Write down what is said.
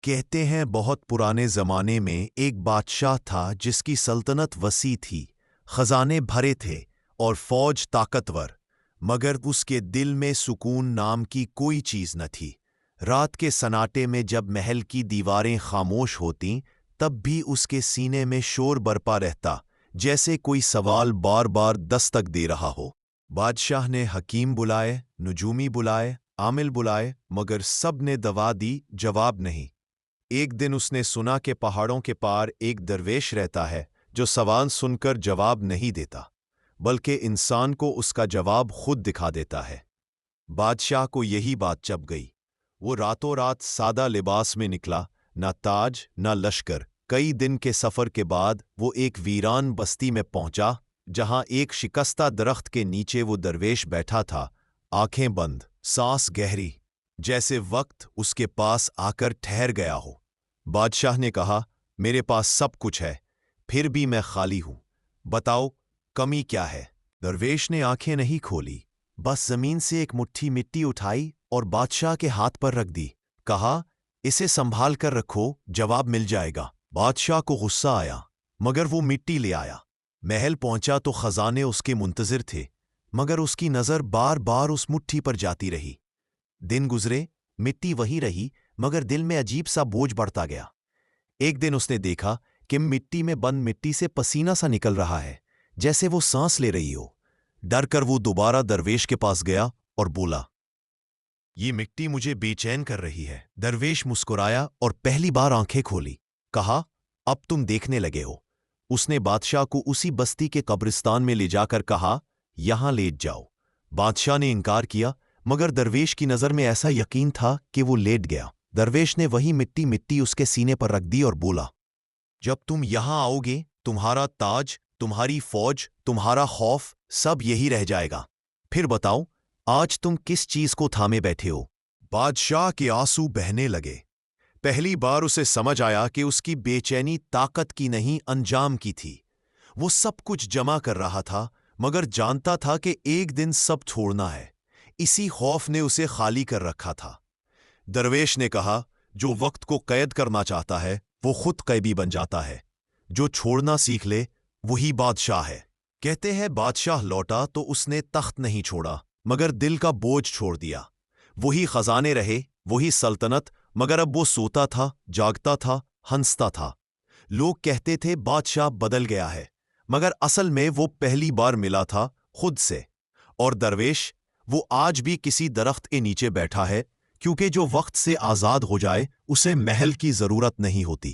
کہتے ہیں بہت پرانے زمانے میں ایک بادشاہ تھا جس کی سلطنت وسیع تھی، خزانے بھرے تھے اور فوج طاقتور، مگر اس کے دل میں سکون نام کی کوئی چیز نہ تھی۔ رات کے سناٹے میں جب محل کی دیواریں خاموش ہوتیں تب بھی اس کے سینے میں شور برپا رہتا، جیسے کوئی سوال بار بار دستک دے رہا ہو۔ بادشاہ نے حکیم بلائے، نجومی بلائے، عامل بلائے، مگر سب نے دوا دی، جواب نہیں۔ ایک دن اس نے سنا کہ پہاڑوں کے پار ایک درویش رہتا ہے جو سوال سن کر جواب نہیں دیتا، بلکہ انسان کو اس کا جواب خود دکھا دیتا ہے۔ بادشاہ کو یہی بات چبھ گئی۔ وہ راتوں رات سادہ لباس میں نکلا، نہ تاج نہ لشکر۔ کئی دن کے سفر کے بعد وہ ایک ویران بستی میں پہنچا، جہاں ایک شکستہ درخت کے نیچے وہ درویش بیٹھا تھا، آنکھیں بند، سانس گہری، جیسے وقت اس کے پاس آ کر ٹھہر گیا ہو۔ بادشاہ نے کہا، میرے پاس سب کچھ ہے، پھر بھی میں خالی ہوں، بتاؤ کمی کیا ہے؟ درویش نے آنکھیں نہیں کھولی، بس زمین سے ایک مٹھی مٹی اٹھائی اور بادشاہ کے ہاتھ پر رکھ دی۔ کہا، اسے سنبھال کر رکھو، جواب مل جائے گا۔ بادشاہ کو غصہ آیا، مگر وہ مٹی لے آیا۔ محل پہنچا تو خزانے اس کے منتظر تھے، مگر اس کی نظر بار بار اس مٹھی پر جاتی رہی۔ دن گزرے، مٹی وہی رہی، مگر دل میں عجیب سا بوجھ بڑھتا گیا۔ ایک دن اس نے دیکھا کہ مٹی میں بند مٹی سے پسینہ سا نکل رہا ہے، جیسے وہ سانس لے رہی ہو۔ ڈر کر وہ دوبارہ درویش کے پاس گیا اور بولا، یہ مٹی مجھے بے چین کر رہی ہے۔ درویش مسکرایا اور پہلی بار آنکھیں کھولی۔ کہا، اب تم دیکھنے لگے ہو۔ اس نے بادشاہ کو اسی بستی کے قبرستان میں لے جا کر کہا، یہاں لیٹ جاؤ۔ بادشاہ نے انکار کیا، مگر درویش کی نظر میں ایسا یقین تھا کہ وہ لیٹ گیا۔ درویش نے وہی مٹی اس کے سینے پر رکھ دی اور بولا، جب تم یہاں آؤ گے، تمہارا تاج، تمہاری فوج، تمہارا خوف، سب یہی رہ جائے گا۔ پھر بتاؤ، آج تم کس چیز کو تھامے بیٹھے ہو؟ بادشاہ کے آنسو بہنے لگے۔ پہلی بار اسے سمجھ آیا کہ اس کی بے چینی طاقت کی نہیں، انجام کی تھی۔ وہ سب کچھ جمع کر رہا تھا، مگر جانتا تھا کہ ایک دن سب چھوڑنا ہے۔ اسی خوف نے اسے خالی کر رکھا تھا۔ درویش نے کہا، جو وقت کو قید کرنا چاہتا ہے وہ خود قیدی بن جاتا ہے، جو چھوڑنا سیکھ لے وہی بادشاہ ہے۔ کہتے ہیں بادشاہ لوٹا تو اس نے تخت نہیں چھوڑا، مگر دل کا بوجھ چھوڑ دیا۔ وہی خزانے رہے، وہی سلطنت، مگر اب وہ سوتا تھا، جاگتا تھا، ہنستا تھا۔ لوگ کہتے تھے بادشاہ بدل گیا ہے، مگر اصل میں وہ پہلی بار ملا تھا خود سے۔ اور درویش، وہ آج بھی کسی درخت کے نیچے بیٹھا ہے، کیونکہ جو وقت سے آزاد ہو جائے اسے محل کی ضرورت نہیں ہوتی۔